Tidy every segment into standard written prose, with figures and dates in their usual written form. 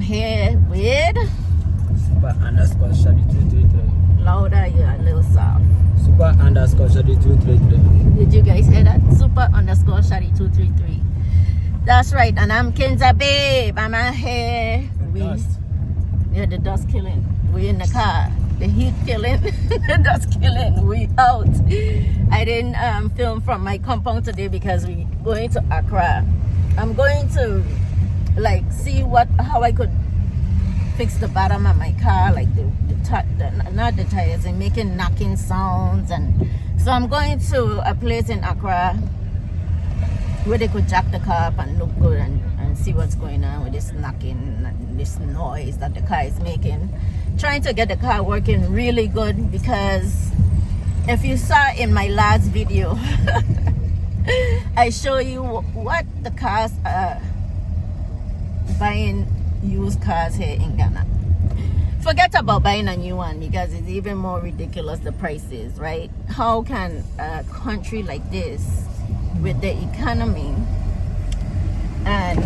here with Super underscore Shadi 233. louder, you're a little soft. Super underscore Shadi 233. Did you guys hear that? Super underscore Shadi 233. That's right, and I'm Kinza Babe. I'm out here. Yeah, the dust killing. We in the car. The heat killing. The dust killing. We out. I didn't film from my compound today because we going to Accra. I'm going to see how I could fix the bottom of my car, like not the tires, and making knocking sounds. And so I'm going to a place in Accra where they could jack the car up and look good and see what's going on with this knocking and this noise that the car is making. Trying to get the car working really good, because if you saw in my last video I show you what the cars are buying used cars here in Ghana. Forget about buying a new one, because it's even more ridiculous, the prices, right? How can a country like this, with the economy and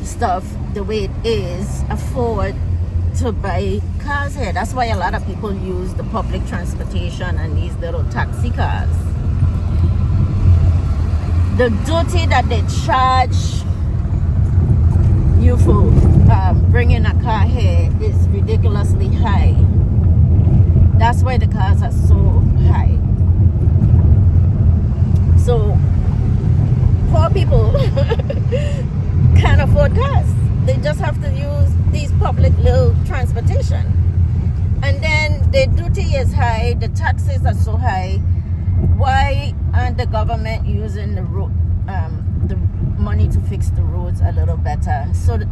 stuff the way it is, afford to buy cars here? That's why a lot of people use the public transportation and these little taxi cars. The duty that they charge you for bringing a car here is ridiculously high. That's why the cars are so high. So poor people can't afford cars. They just have to use these public little transportation. And then the duty is high, the taxes are so high. Why aren't the government using the money to fix the roads a little better,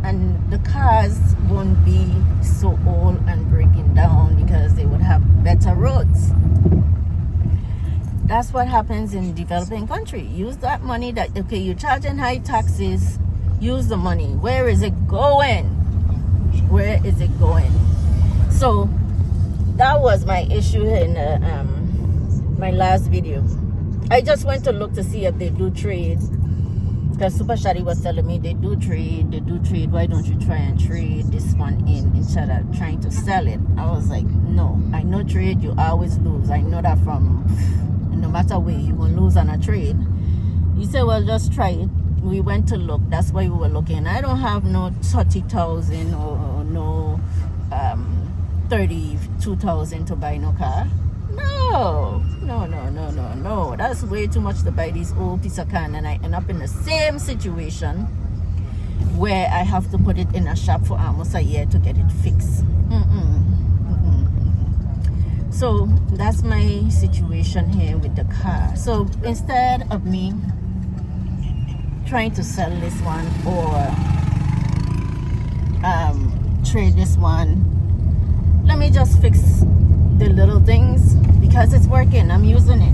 and the cars won't be so old and breaking down, because they would have better roads? That's what happens in developing country. Use that money that, okay, you're charging high taxes, use the money. Where is it going? Where is it going? So that was my issue in my last video. I just went to look to see if they do trade, because Super Shadi was telling me they do trade. Why don't you try and trade this one in instead of trying to sell it? I was like, no, I know trade, you always lose. I know that from no matter where you will lose on a trade. You say, well, just try it. We went to look. That's why we were looking. I don't have no 30,000 or no 32,000 to buy no car. No. That's way too much to buy these old piece of car, and I end up in the same situation where I have to put it in a shop for almost a year to get it fixed. So that's my situation here with the car. So instead of me trying to sell this one or trade this one, let me just fix the little things, because it's working. I'm using it.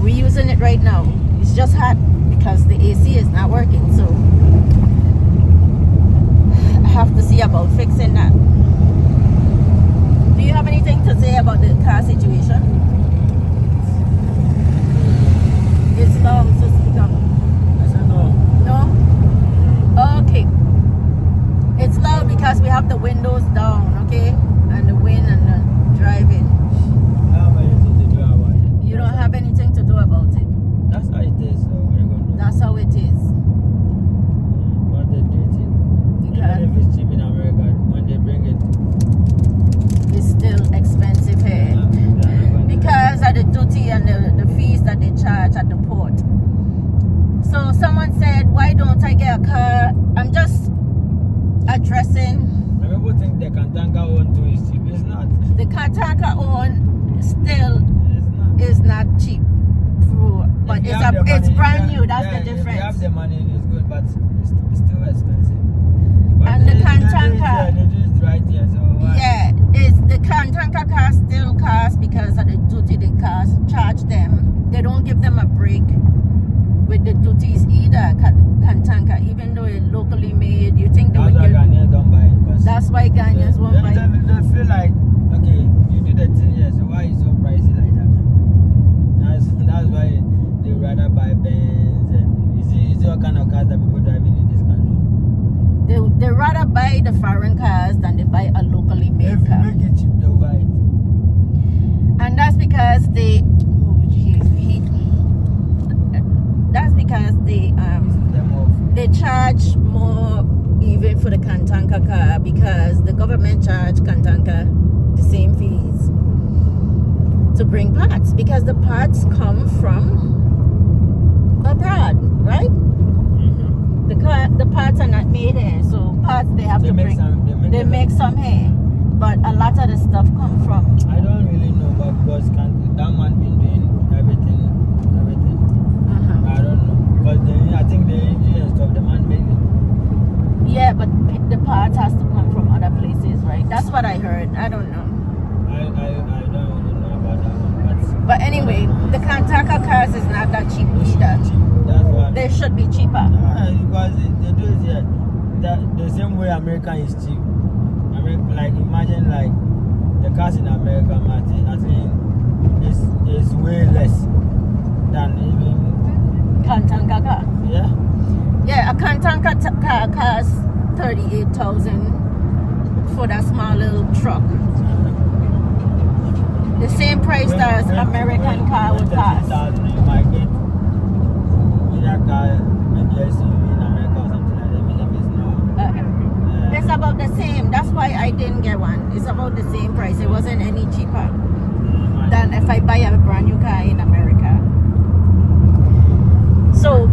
We're using it right now. It's just hot because the AC is not working. So I have to see about fixing that. Do you have anything to say about the car situation? It's loud, so speak up. I said no. No? Okay. It's loud because we have the windows down, okay? And the wind and the driving. I have anything to do about it. You don't have anything to do about it. That's how it is. So what are you gonna do? That's how it is. What they do it. Even if it's cheap in America, when they bring it, It's still expensive here because of the duty and the fees that they charge at the port. So someone said, why don't I get a car? I'm just addressing. People think the Cananka own too is cheap. It's not. The Cananka own still It's not. is not cheap. But it's brand new. That's the difference. If you have the money, it's good, but it's still expensive. But And the Cananka, they do it right here, so why? yeah, it's the Cananka car still cost because of the duty they charge them. They don't give them a break with the duties either. Cananka, even though it's locally made, you think they would give. Ghanaians don't buy it. That's why Ghanaians won't buy it. They feel like, okay, you do the thing here, so why is it so pricey like that? That's why they rather buy Benz and you see what kind of cars that people driving in this country. They rather buy the foreign cars than they buy a locally made If you car. make it cheap, they'll buy it. And that's because they they charge more even for the Cananka car, because the government charge Cananka the same fees to bring parts, because the parts come from abroad, right? The parts are not made here, so parts they have to bring. They make some here, but a lot of the stuff come from. I don't really know, but because that man been doing everything. I don't know, because I think the engine and stuff, the man made it. Yeah, but the parts has to come from other places, right? That's what I heard. I don't know. I don't really know about that one, But anyway, the Cananka cars is not that cheap it's either. cheap. That's why. They should be cheaper. Because they do it here. The same way American is cheap. Like imagine like the cars in America, I think it's way less than even Cananka car. yeah. Yeah, a Cananka car costs 38,000 for that small little truck. The same price that American car would cost. You might get that car, maybe SUV in America or something like that. Maybe it's not. It's about the same. That's why I didn't get one. It's about the same price. It wasn't any cheaper than if I buy a brand new car in America. So,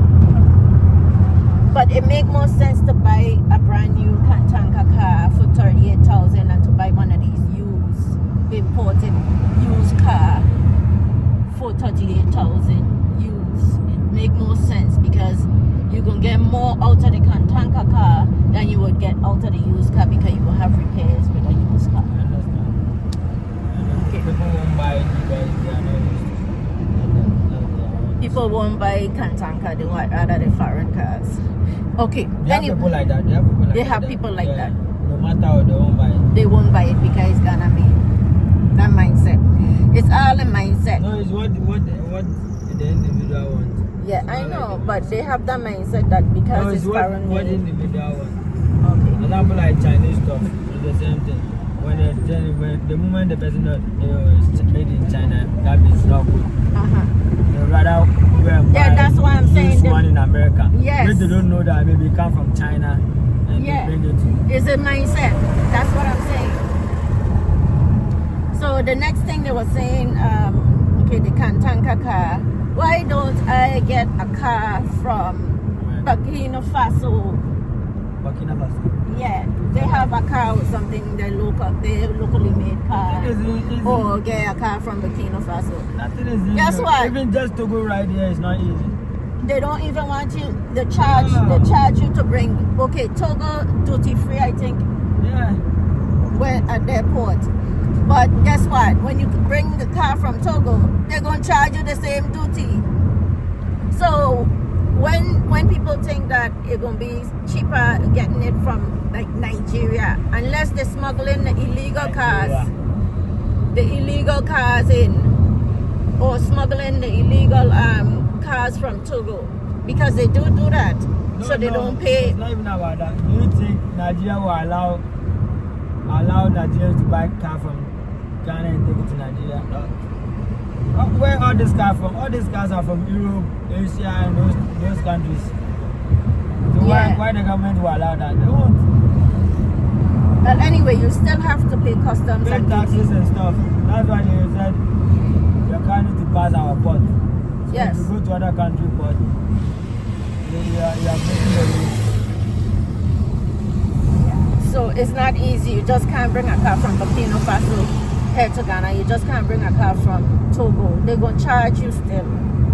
but it makes more sense to buy a brand new Cananka car for 38,000 than to buy one of these imported used car for 38,000 used. It make more sense because you're gonna get more out of the Cananka car than you would get out of the used car, because you will have repairs with a used car. I understand. Okay. People won't buy it because they are not used to it. People won't buy Cananka, they want rather the foreign cars. Okay. They have people like that. They have people like that. No matter how, they won't buy it. They won't buy it because it's gonna be that mindset. It's all a mindset. No, it's what the individual wants. Yeah, I know, but they have that mindset that because it's foreign what the made. individual wants. Okay. For example, like Chinese stuff, it's the same thing. When the moment the person knows it's made in China, that means not good. They rather go and buy that's why I'm saying this one in America. Yes. But they don't know that maybe it come from China and they bring it to you. It's a mindset. That's what I'm saying. So the next thing they were saying, okay, the Cananka car. Why don't I get a car from Burkina Faso? Burkina Faso. Yeah, they have a car or something. They're locally made car. Or get a car from Burkina Faso. Nothing is easy. Guess what? Even just to go right here is not easy. They don't even want you. They charge you to bring. Okay, Togo duty free, I think. Yeah. When at the airport. But guess what? When you bring the car from Togo, they're gonna charge you the same duty. So when people think that it's gonna be cheaper getting it from like Nigeria, unless they're smuggling the illegal cars in, or smuggling the illegal cars from Togo, because they do that, so they don't pay. It's not even about that. Do you think Nigeria will allow Nigerians to buy a car from Ghana and take it to Nigeria? No. Where are these cars from? All these cars are from Europe, Asia, and those countries. So why the government will allow that? They won't. But anyway, you still have to pay customs Pay and taxes and stuff. That's why they said your car needs to pass our port. So Yes. if you go to other country port, you are breaking the rules. So it's not easy. You just can't bring a car from Burkina Faso here to Ghana. You just can't bring a car from Togo. They're going to charge you still.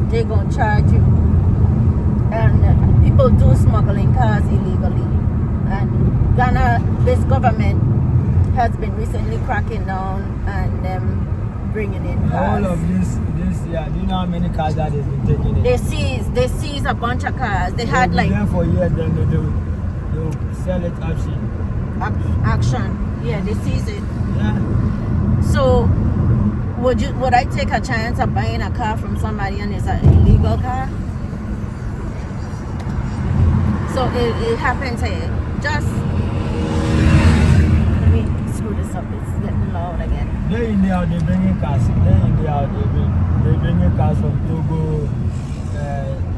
They're going to charge you. And people do smuggling cars illegally. And Ghana, this government has been recently cracking down and bringing in cars. All of this year, do you know how many cars that has been taken in? They seized a bunch of cars. They had like there for years, then they'll sell it option. Action. Yeah, they seize it. Yeah. So would I take a chance of buying a car from somebody and it's an illegal car? So it happens here. Just Day in day out, they bringing cars. Day in day out, they bringing cars from Togo.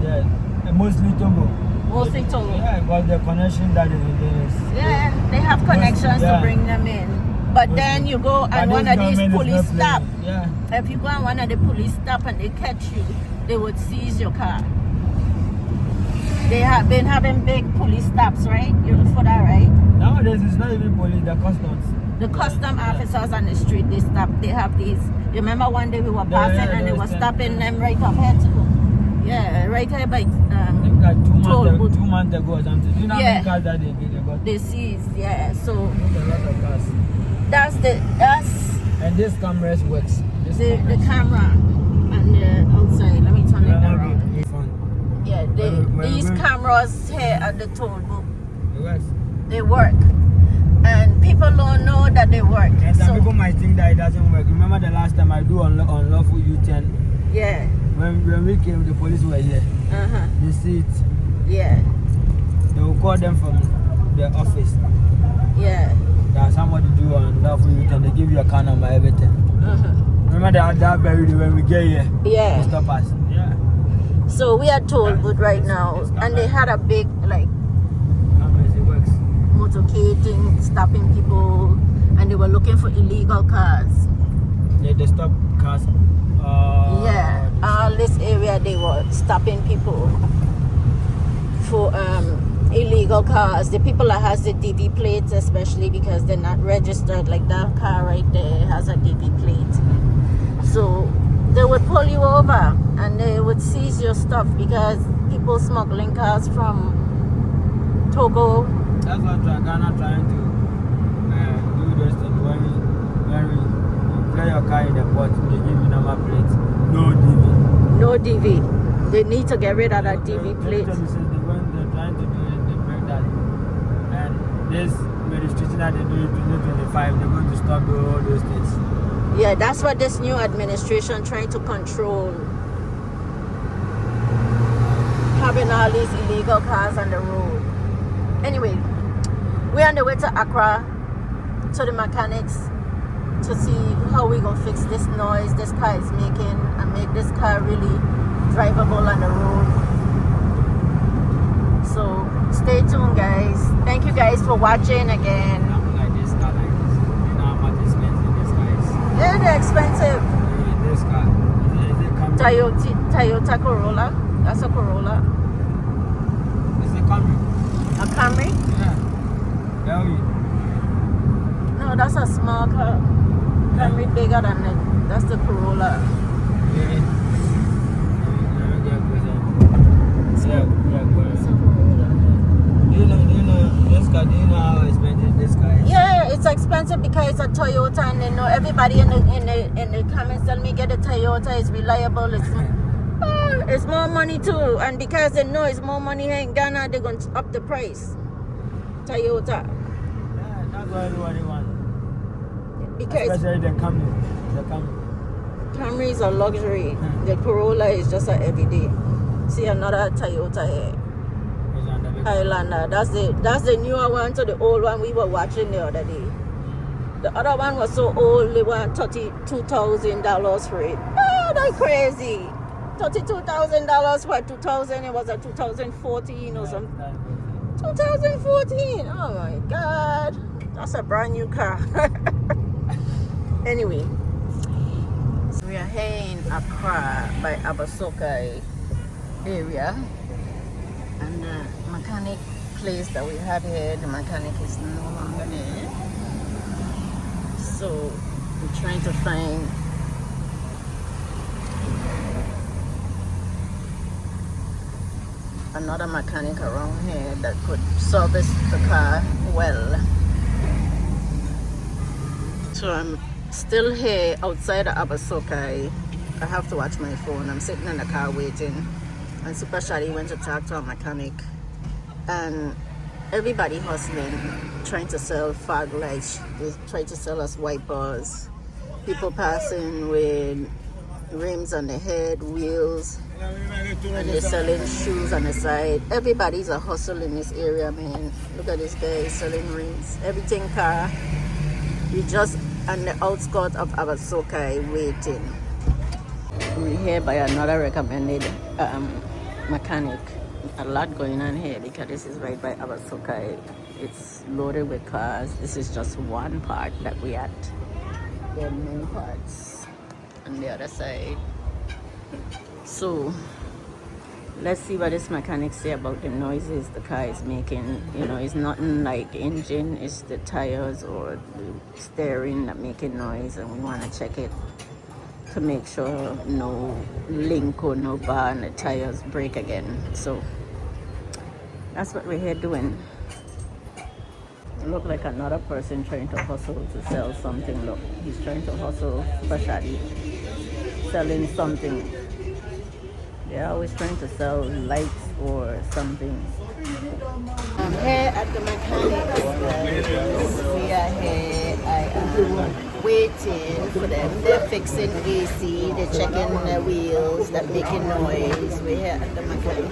Yeah, mostly Togo. Mostly Togo. Yeah, because the connection that is in there is. Yeah, they have connections to bring them in. But Mostly. then you go But and one this of these government is police not stop. playing. Yeah. If you go on one of the police stop and they catch you, they would seize your car. They have been having big police stops, right? You look for that, right? Nowadays, it's not even police, the customs. The custom officers on the street, they stop. They have these. You remember one day we were passing and they were stopping them right up here too. Yeah, right here by I think like 2 toll months, booth. 2 months ago or something. You know how Yeah. many cars that they got? They seized. Yeah, so A lot of cars. that's And this cameras works. This the camera and the outside. Let me turn it around. Yeah, these cameras here at the toll booth, It works. they work. And people don't know that they work. And some So, people might think that it doesn't work. Remember the last time I do unlawful U-turn? yeah. When we came, the police were here. Uh-huh. They see it. Yeah. They will call them from the office. Yeah. That somebody do unlawful U-turn. They give you a car number, everything. Uh-huh. Remember that very when we get here? Yeah. They stop us. Yeah. So we are toll booth right now, and they had a big like Cameras, it works. motorcading, stopping people, and they were looking for illegal cars. Yeah, they stop cars. Yeah, all this area they were stopping people for illegal cars. The people that has the DV plates, especially because they're not registered. Like that car right there has a DV plate, so they would pull you over and they would seize your stuff because people smuggling cars from Togo. That's what Ghana trying to do this thing. When we play your car in the port, they give you number plates. No DV. No DV. They need to get rid of that DV plate. They're trying to do it, they break that. And this restriction that they do in 2025, they're going to stop all those things. Yeah, that's what this new administration trying to control. Having all these illegal cars on the road. Anyway, we're on the way to Accra to the mechanics to see how we're going to fix this noise this car is making and make this car really drivable on the road. So stay tuned, guys. Thank you guys for watching again. Like this car, like this. You know how much expensive this car is? Yeah, they're expensive. This car. Is it Camry? Toyota Corolla. That's a Corolla. Is it Camry? A Camry? Yeah. Tell you. No, that's a small car. Camry bigger than it. That's the Corolla. Yeah. It's a Corolla. Do you know this car? Do you know how expensive this car is? Yeah, it's expensive because it's a Toyota, and they know everybody in the comments tell me get a Toyota. It's reliable. It's more money too, and because they know it's more money here in Ghana, they're going to up the price. Toyota. Yeah, that's what everybody wants. Because Especially the Camry. Camry is a luxury. The Corolla is just an everyday. See another Toyota here. Highlander. That's the newer one to the old one we were watching the other day. The other one was so old they want $32,000 for it. Oh, that's crazy. $32,000 for 2000. It was a 2014 or something. 2014. Oh my God, that's a brand new car. Anyway, so we are here in Accra by Abasoka area, and the mechanic place that we had here, the mechanic is no longer there. So we're trying to find another mechanic around here that could service the car well. So I'm still here outside of Abasoka. I have to watch my phone. I'm sitting in the car waiting, and Super Shadi went to talk to a mechanic, and everybody hustling, trying to sell fog lights. They try to sell us wipers, people passing with rims on the head, wheels, and they're selling shoes on the side. Everybody's a hustle in this area, man. Look at this guy selling rings, everything car. You just on the outskirts of Abasokai waiting. We're here by another recommended mechanic. A lot going on here because this is right by Abasokai. It's loaded with cars. This is just one part that we at. There are many parts on the other side. So let's see what this mechanic say about the noises the car is making. You know, it's nothing like engine, it's the tires or the steering that making noise, and we want to check it to make sure no link or no bar and the tires break again. So that's what we're here doing. Look like another person trying to hustle to sell something. Look, he's trying to hustle specially selling something. They're always trying to sell lights or something. I'm here at the mechanic. We are here. I am waiting for them. They're fixing AC. They're checking the wheels. They're making noise. We're here at the mechanic.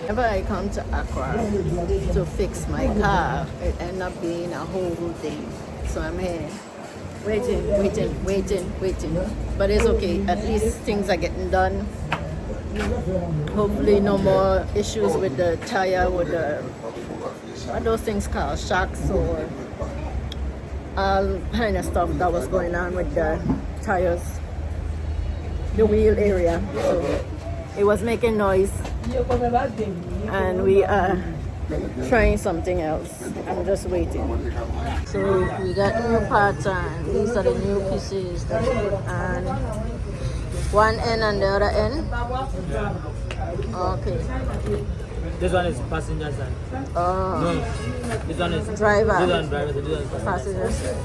Whenever I come to Accra to fix my car, it ends up being a whole thing. So I'm here. Waiting. But it's okay. At least things are getting done. Hopefully no more issues with the tire, with the, what those things called, shocks or all kind of stuff that was going on with the tires, the wheel area. So it was making noise and we are trying something else. I'm just waiting. So we got new parts and these are the new pieces that we put on one end and the other end. Okay. This one is passenger side. Oh. No, this one is driver. This one driver. This one is Passenger side.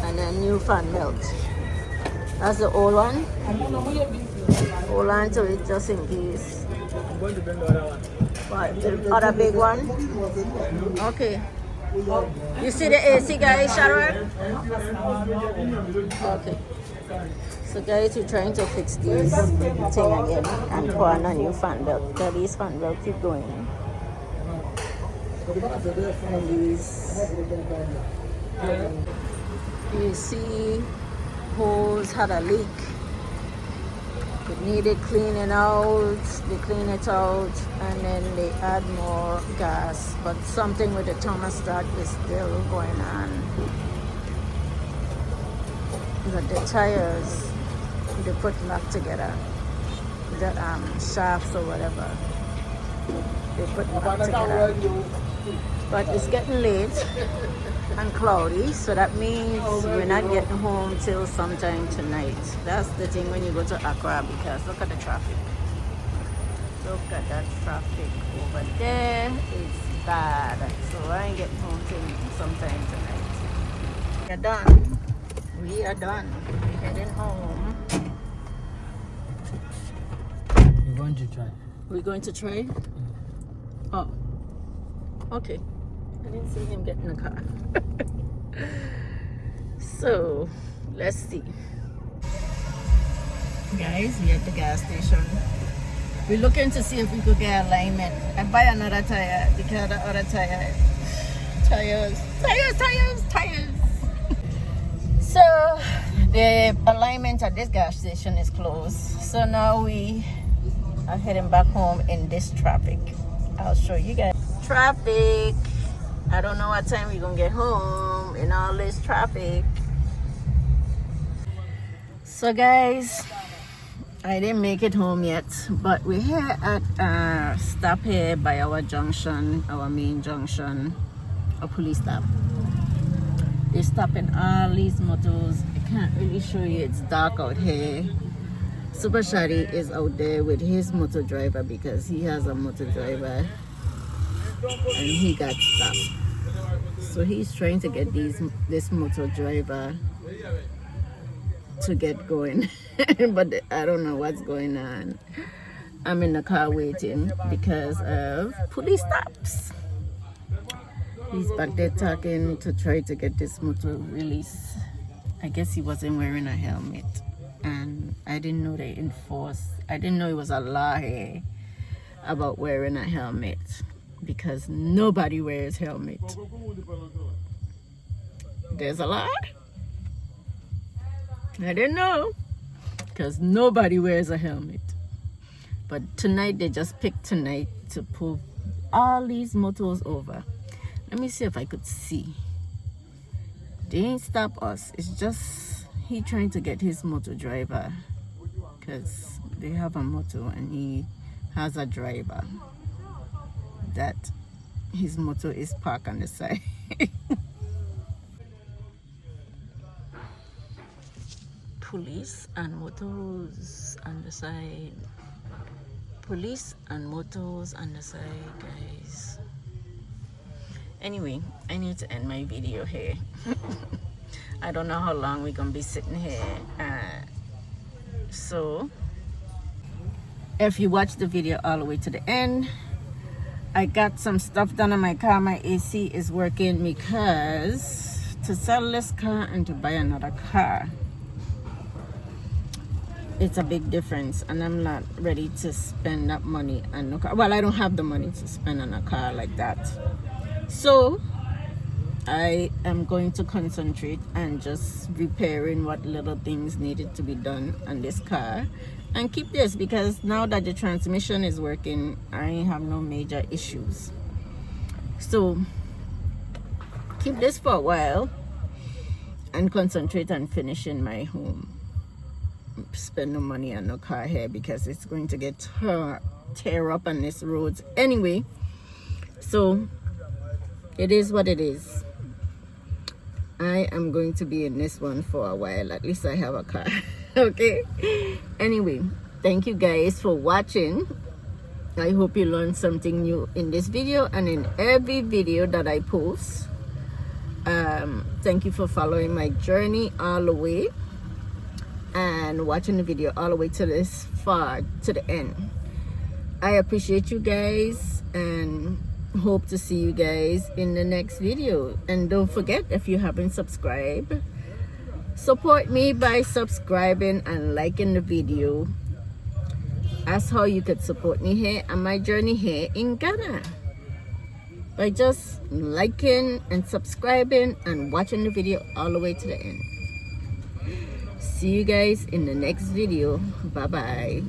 And then new fan belt. That's the old one. Hold on to it just in case. I'm going to bring the other one. What, the other big one? Okay. You see the AC guys, Sharon? Okay. So guys, we're trying to fix this thing again and put on a new fan belt. Now these fan belts keep going. And these, you see, hose had a leak. It needed cleaning out. They clean it out and then they add more gas. But something with the thermostat is still going on. But the tires, they put back together. The shafts or whatever, they put back together. But it's getting late and cloudy, so that means we're not getting home till sometime tonight. That's the thing when you go to Accra, because look at the traffic. Look at that traffic over there. It's bad. So I ain't getting home till sometime tonight. We're done. We are done. We're heading home. We're going to try. We're going to try? Oh. Okay. I didn't see him get in the car. So, let's see. Guys, we're at the gas station. We're looking to see if we could get alignment. I buy another tire because the other tires. So, the alignment at this gas station is closed. So now we are heading back home in this traffic. I'll show you guys. Traffic. I don't know what time we're gonna get home in all this traffic. So guys, I didn't make it home yet, but we're here at stop here by our junction, our main junction, a police stop. They're stopping all these motors. I can't really show you, it's dark out here. Super Shady is out there with his motor driver because he has a motor driver and he got stopped. So he's trying to get this motor driver to get going. But I don't know what's going on. I'm in the car waiting because of police stops. He's back there talking to try to get this motor released. I guess he wasn't wearing a helmet. And I didn't know they enforced. I didn't know it was a law here about wearing a helmet, because nobody wears helmet. There's a lie? I didn't know, because nobody wears a helmet. But tonight, they just picked tonight to pull all these motors over. Let me see if I could see. They ain't stop us. It's just he trying to get his motor driver, because they have a motor and he has a driver that his motor is parked on the side. Police and motors on the side. Police and motors on the side, guys. Anyway, I need to end my video here. I don't know how long we're gonna be sitting here. So if you watch the video all the way to the end, I got some stuff done on my car. My AC is working, because to sell this car and to buy another car, it's a big difference, and I'm not ready to spend that money on a car. Well, I don't have the money to spend on a car like that. So I am going to concentrate and just repairing what little things needed to be done on this car and keep this, because now that the transmission is working, I have no major issues. So keep this for a while and concentrate on finishing my home. Spend no money on no car here, because it's going to get tear up on this road anyway. So it is what it is. I am going to be in this one for a while. At least I have a car. Okay, anyway, thank you guys for watching. I hope you learned something new in this video and in every video that I post. Thank you for following my journey all the way and watching the video all the way to this far to the end. I appreciate you guys and hope to see you guys in the next video. And don't forget, if you haven't subscribed, support me by subscribing and liking the video. That's how you could support me here on my journey here in Ghana, by just liking and subscribing and watching the video all the way to the end. See you guys in the next video. Bye bye.